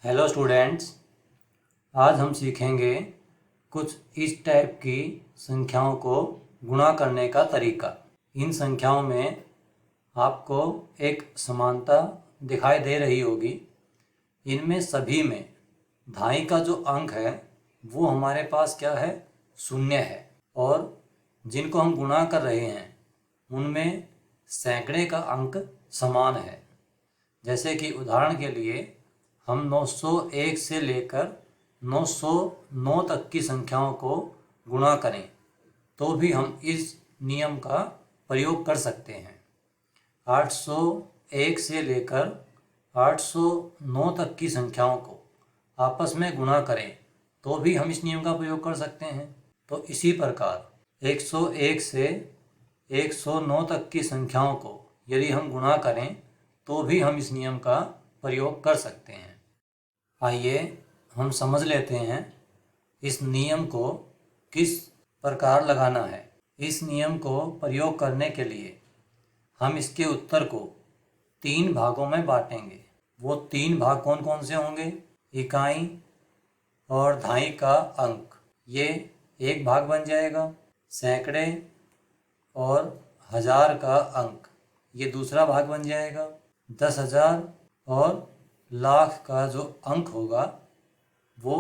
Hello students, आज हम सीखेंगे कुछ इस टाइप की संख्याओं को गुणा करने का तरीका। इन संख्याओं में आपको एक समानता दिखाई दे रही होगी। इनमें सभी में धाई का जो अंक है वो हमारे पास क्या है, शून्य है। और जिनको हम गुणा कर रहे हैं उनमें सैकड़े का अंक समान है। जैसे कि उदाहरण के लिए हम 901 से लेकर 909 तक की संख्याओं को गुणा करें तो भी हम इस नियम का प्रयोग कर सकते हैं। 801 से लेकर 809 तक की संख्याओं को आपस में गुणा करें तो भी हम इस नियम का प्रयोग कर सकते हैं। तो इसी प्रकार 101 से 109 तक की संख्याओं को यदि हम गुणा करें तो भी हम इस नियम का प्रयोग कर सकते हैं। आइए हम समझ लेते हैं इस नियम को किस प्रकार लगाना है। इस नियम को प्रयोग करने के लिए हम इसके उत्तर को 3 भागों में बांटेंगे। वो 3 भाग कौन कौन से होंगे? इकाई और धाई का अंक, ये एक भाग बन जाएगा। सैकड़े और हजार का अंक, ये दूसरा भाग बन जाएगा। 10,000 और लाख का जो अंक होगा वो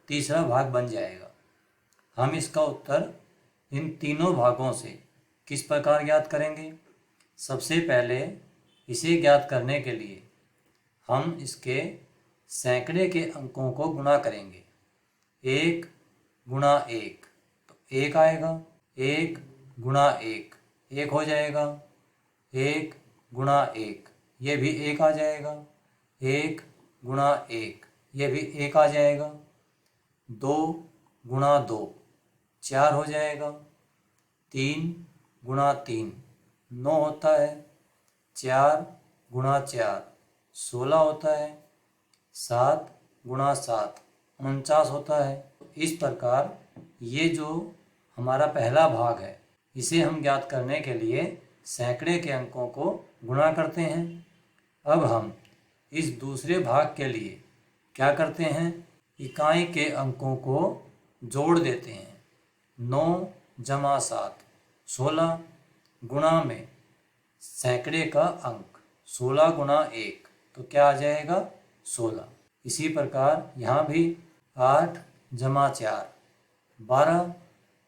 तीसरा भाग बन जाएगा। हम इसका उत्तर इन तीनों भागों से किस प्रकार ज्ञात करेंगे? सबसे पहले इसे ज्ञात करने के लिए हम इसके सैकड़े के अंकों को गुणा करेंगे। 1 गुणा 1 तो 1 आएगा। 1 गुणा 1 1 हो जाएगा। 1 गुणा 1 ये भी 1 आ जाएगा। 1 गुणा 1 ये भी 1 आ जाएगा। 2 गुणा 2 4 हो जाएगा। 3 गुणा 3 9 होता है। 4 गुणा 4 16 होता है। 7 गुणा 7 49 होता है। इस प्रकार ये जो हमारा पहला भाग है इसे हम ज्ञात करने के लिए सैकड़े के अंकों को गुणा करते हैं। अब हम इस दूसरे भाग के लिए क्या करते हैं? इकाई के अंकों को जोड़ देते हैं। 9 जमा 7 16 गुणा में सैकड़े का अंक 16 गुणा 1 तो क्या आ जाएगा? 16। इसी प्रकार यहाँ भी 8 जमा 4 12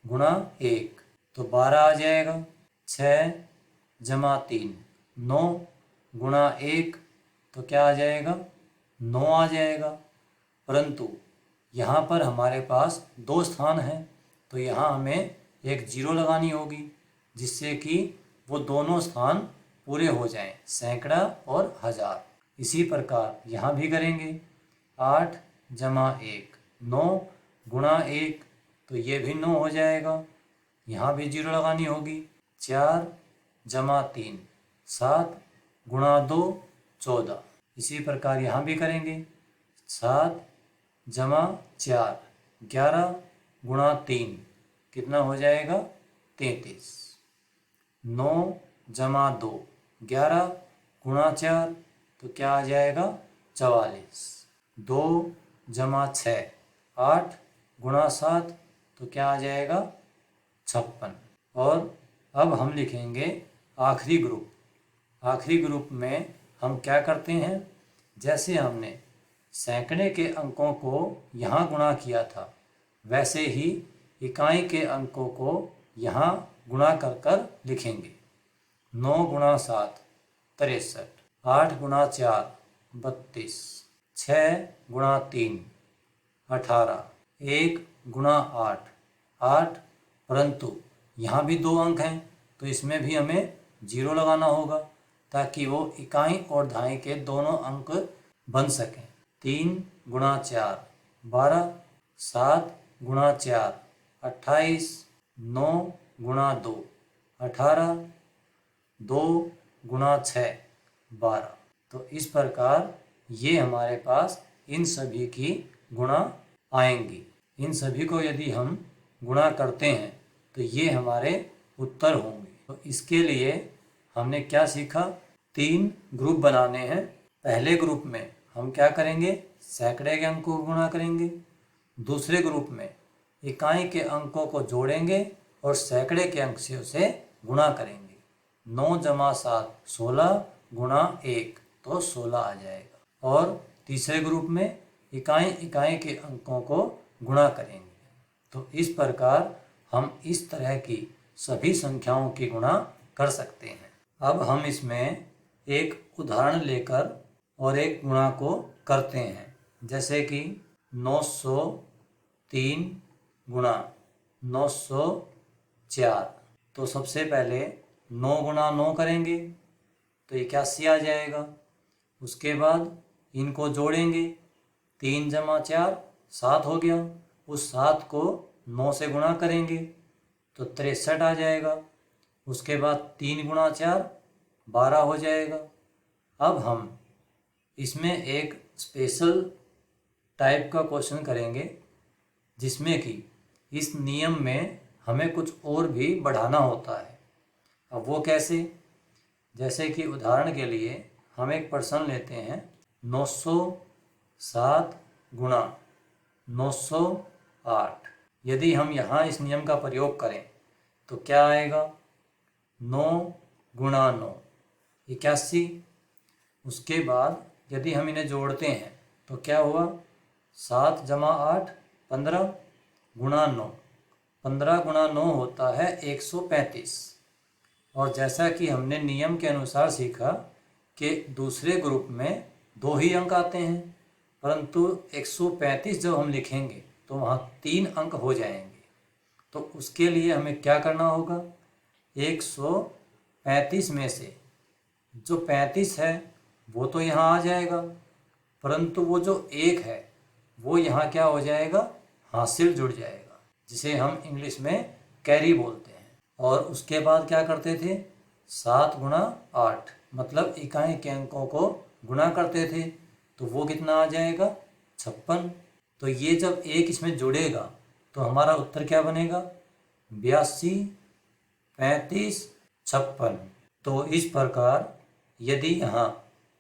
गुणा 1 तो 12 आ जाएगा। 6 जमा 3 9 गुणा 1 तो क्या आ जाएगा? 9 आ जाएगा। परंतु यहाँ पर हमारे पास 2 स्थान हैं तो यहाँ हमें एक जीरो लगानी होगी जिससे कि वो दोनों स्थान पूरे हो जाएं, सैकड़ा और हजार। इसी प्रकार यहाँ भी करेंगे। 8 जमा 1 9 गुणा 1 तो ये भी 9 हो जाएगा। यहाँ भी जीरो लगानी होगी। 4 जमा 3 7 गुणा 2 14। इसी प्रकार यहाँ भी करेंगे। 7 जमा 4 11 गुणा 3 कितना हो जाएगा? 33। 9 जमा 2 11 गुणा 4 तो क्या आ जाएगा? 44। 2 जमा 6 8 गुणा 7 तो क्या आ जाएगा? 56। और अब हम लिखेंगे आखिरी ग्रुप। आखिरी ग्रुप में हम क्या करते हैं? जैसे हमने सैकड़े के अंकों को यहाँ गुणा किया था वैसे ही इकाई के अंकों को यहाँ गुणा कर कर लिखेंगे। 9 गुणा 7 63। 8 गुणा 4 32। 6 गुणा 3 18। 1 गुणा 8 8। परंतु यहाँ भी 2 अंक हैं तो इसमें भी हमें जीरो लगाना होगा ताकि वो इकाई और धाई के दोनों अंक बन सकें। 3 गुणा 4 12। 7 गुणा 4 28। 9 गुणा 2 18। 2 गुणा 6 12। तो इस प्रकार ये हमारे पास इन सभी की गुणा आएंगी। इन सभी को यदि हम गुणा करते हैं तो ये हमारे उत्तर होंगे। तो इसके लिए हमने क्या सीखा? 3 ग्रुप बनाने हैं। पहले ग्रुप में हम क्या करेंगे? सैकड़े के अंकों को गुणा करेंगे। दूसरे ग्रुप में इकाई के अंकों को जोड़ेंगे और सैकड़े के अंक से उसे गुणा करेंगे। 9 जमा 7 16 गुणा 1 तो 16 आ जाएगा। और तीसरे ग्रुप में इकाई के अंकों को गुणा करेंगे। तो इस प्रकार हम इस तरह की सभी संख्याओं की गुणा कर सकते हैं। अब हम इसमें एक उदाहरण लेकर और एक गुणा को करते हैं। जैसे कि 903 गुणा 904। तो सबसे पहले 9 गुणा 9 करेंगे तो 81 आ जाएगा। उसके बाद इनको जोड़ेंगे, 3 जमा 4 7 हो गया। उस 7 को 9 से गुणा करेंगे तो 63 आ जाएगा। उसके बाद 3 गुणा 4 12 हो जाएगा। अब हम इसमें एक स्पेशल टाइप का क्वेश्चन करेंगे जिसमें कि इस नियम में हमें कुछ और भी बढ़ाना होता है। अब वो कैसे? जैसे कि उदाहरण के लिए हम एक प्रश्न लेते हैं, 907 गुणा 908। यदि हम यहाँ इस नियम का प्रयोग करें तो क्या आएगा? 9 गुणा 9 81। उसके बाद यदि हम इन्हें जोड़ते हैं तो क्या हुआ? 7 जमा 8 15 गुणा 9। 15 गुणा 9 होता है 135। और जैसा कि हमने नियम के अनुसार सीखा कि दूसरे ग्रुप में 2 ही अंक आते हैं, परंतु 135 जब हम लिखेंगे तो वहाँ 3 अंक हो जाएंगे। तो उसके लिए हमें क्या करना होगा? 135 में से जो 35 है वो तो यहाँ आ जाएगा, परंतु वो जो 1 है वो यहाँ क्या हो जाएगा? हासिल जुड़ जाएगा, जिसे हम इंग्लिश में कैरी बोलते हैं। और उसके बाद क्या करते थे? 7 गुणा 8 मतलब इकाई के अंकों को गुणा करते थे। तो वो कितना आ जाएगा? 56। तो ये जब 1 इसमें जुड़ेगा तो हमारा उत्तर क्या बनेगा? 82 35 56। तो इस प्रकार यदि यहाँ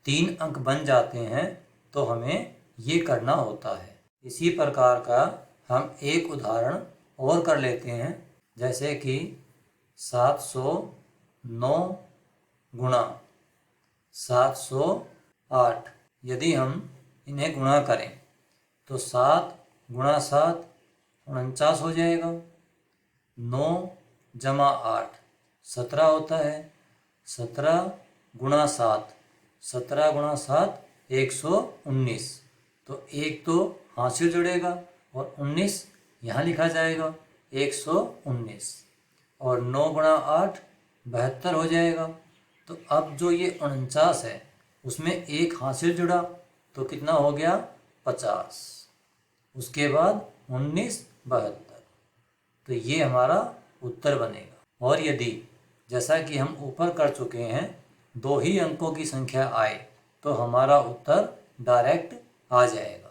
3 अंक बन जाते हैं तो हमें ये करना होता है। इसी प्रकार का हम एक उदाहरण और कर लेते हैं। जैसे कि 709 गुणा 708। यदि हम इन्हें गुणा करें तो 7 गुणा 7 49 हो जाएगा। 9 जमा 8 17 होता है। 17 गुणा 7 17 गुणा 7 119। तो 1 तो हासिल जुड़ेगा और 19 यहाँ लिखा जाएगा 119। और 9 गुणा 8 72 हो जाएगा। तो अब जो ये 49 है उसमें 1 हासिल जुड़ा तो कितना हो गया? 50। उसके बाद 19 72। तो ये हमारा उत्तर बनेगा। और यदि जैसा कि हम ऊपर कर चुके हैं 2 ही अंकों की संख्या आए तो हमारा उत्तर डायरेक्ट आ जाएगा।